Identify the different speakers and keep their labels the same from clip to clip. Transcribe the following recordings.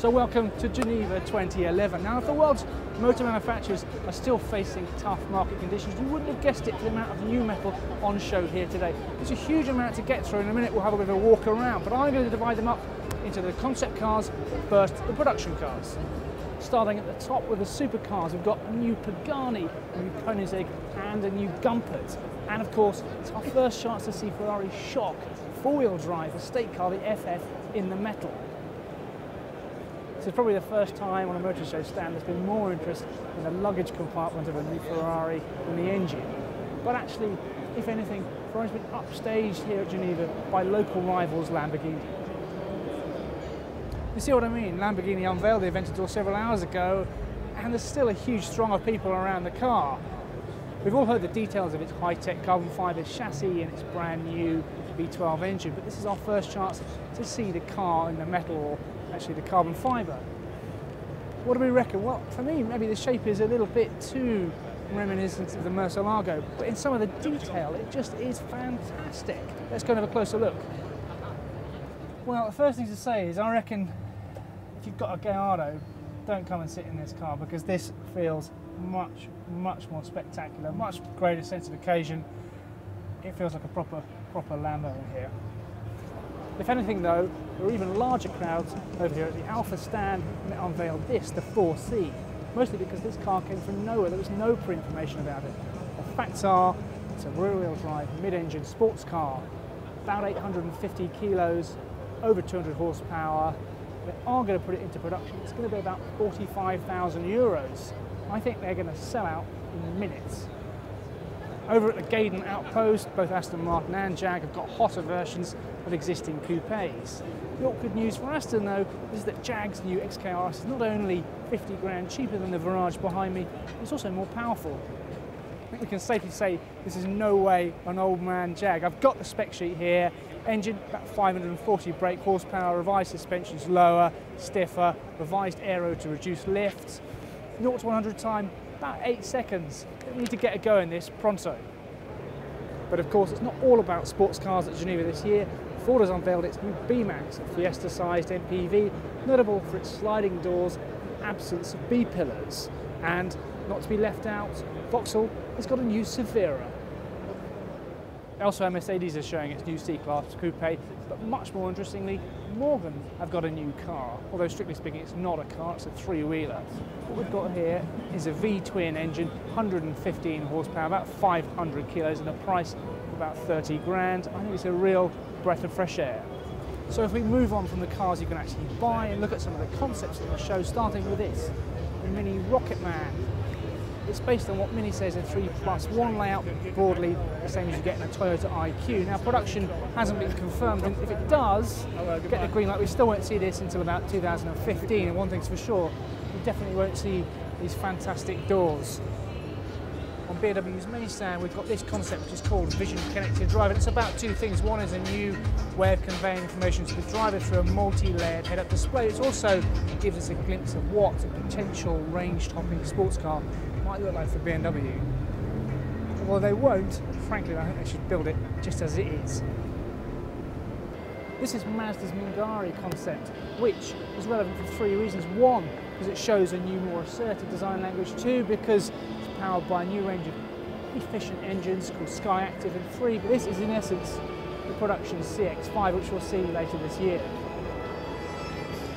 Speaker 1: So welcome to Geneva 2011. Now, if the world's motor manufacturers are still facing tough market conditions, you wouldn't have guessed it for the amount of new metal on show here today. There's a huge amount to get through. In a minute we'll have a bit of a walk around, but I'm going to divide them up into the concept cars, but first the production cars. Starting at the top with the supercars, we've got a new Pagani, a new Koenigsegg and a new Gumpert. And of course, it's our first chance to see Ferrari's shock four-wheel drive estate car, the FF, in the metal. This is probably the first time on a motor show stand there's been more interest in the luggage compartment of a new Ferrari than the engine. But actually, if anything, Ferrari's been upstaged here at Geneva by local rivals Lamborghini. You see what I mean? Lamborghini unveiled the Aventador several hours ago, and there's still a huge throng of people around the car. We've all heard the details of its high-tech carbon fibre chassis and its brand new V12 engine, but this is our first chance to see the car in the metal, or actually the carbon fibre. What do we reckon? Well, for me, maybe the shape is a little bit too reminiscent of the Murcielago, but in some of the detail, it just is fantastic. Let's go and have a closer look. Well, the first thing to say is I reckon if you've got a Gallardo, don't come and sit in this car, because this feels much more spectacular, much greater sense of occasion. It feels like a proper Lambo in here. If anything though, there are even larger crowds over here at the Alpha stand that unveiled this, the 4C, mostly because this car came from nowhere. There was no pre-information about it. The facts are, it's a rear-wheel drive, mid-engine sports car, about 850 kilos, over 200 horsepower. They are going to put it into production. It's going to be about 45,000 euros. I think they're going to sell out in minutes. Over at the Gaydon outpost, both Aston Martin and Jag have got hotter versions of existing coupes. The awkward news for Aston though is that Jag's new XKRS is not only 50 grand cheaper than the Virage behind me, it's also more powerful. I think we can safely say this is no way an old man Jag. I've got the spec sheet here. Engine, about 540 brake horsepower, revised suspensions lower, stiffer, revised aero to reduce lift. 0 to 100 time, about 8 seconds. We need to get a go in this pronto. But of course, it's not all about sports cars at Geneva this year. Ford has unveiled its new B-Max, a Fiesta-sized MPV, notable for its sliding doors and absence of B-pillars. And not to be left out, Vauxhall has got a new Severa. Elsewhere, Mercedes is showing its new C-Class coupe, but much more interestingly, Morgan have got a new car. Although strictly speaking, it's not a car, it's a three-wheeler. What we've got here is a V-twin engine, 115 horsepower, about 500 kilos, and a price of about 30 grand. I think it's a real breath of fresh air. So if we move on from the cars you can actually buy and look at some of the concepts in the show, starting with this, the Mini Rocket Man. It's based on what Mini says a 3+1 layout, broadly the same as you get in a Toyota IQ. Now, production hasn't been confirmed, and if it does get the green light, we still won't see this until about 2015, and one thing's for sure, we definitely won't see these fantastic doors. On BMW's main stand, we've got this concept which is called Vision Connected Drive, and it's about two things. One is a new way of conveying information to the driver through a multi-layered head-up display. It also gives us a glimpse of what a potential range-topping sports car might look like for BMW. Well, they won't. Frankly, I think they should build it just as it is. This is Mazda's Minbari concept, which is relevant for three reasons. One, because it shows a new, more assertive design language. Two, because it's powered by a new range of efficient engines called Skyactiv. And three, but this is in essence the production CX-5, which we'll see later this year.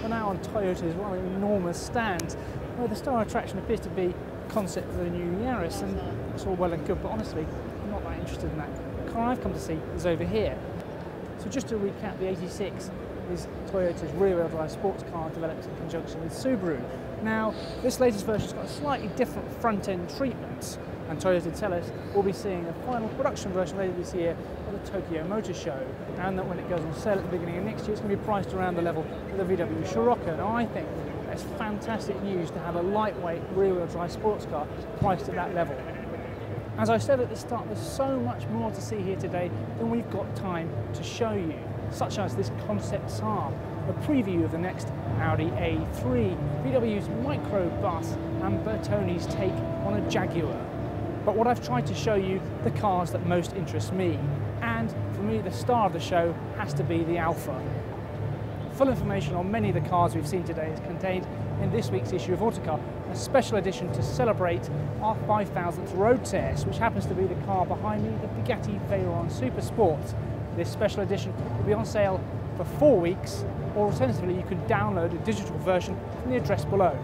Speaker 1: We're now on Toyota's rather enormous stand, where the star attraction appears to be concept for the new Yaris, and it's all well and good, but honestly, I'm not that interested in that. The car I've come to see is over here. So just to recap, the 86 is Toyota's rear-wheel drive sports car developed in conjunction with Subaru. Now, this latest version's got a slightly different front-end treatment, and Toyota tell us we'll be seeing a final production version later this year at the Tokyo Motor Show, and that when it goes on sale at the beginning of next year, it's going to be priced around the level of the VW Scirocco. Now, I think it's fantastic news to have a lightweight rear-wheel drive sports car priced at that level. As I said at the start, there's so much more to see here today than we've got time to show you, such as this concept Saab, a preview of the next Audi A3, VW's microbus, and Bertoni's take on a Jaguar. But what I've tried to show you, the cars that most interest me, and for me the star of the show has to be the Alfa. Full information on many of the cars we've seen today is contained in this week's issue of Autocar, a special edition to celebrate our 5000th road test, which happens to be the car behind me, the Bugatti Veyron Super Sport. This special edition will be on sale for 4 weeks, or alternatively you can download a digital version from the address below.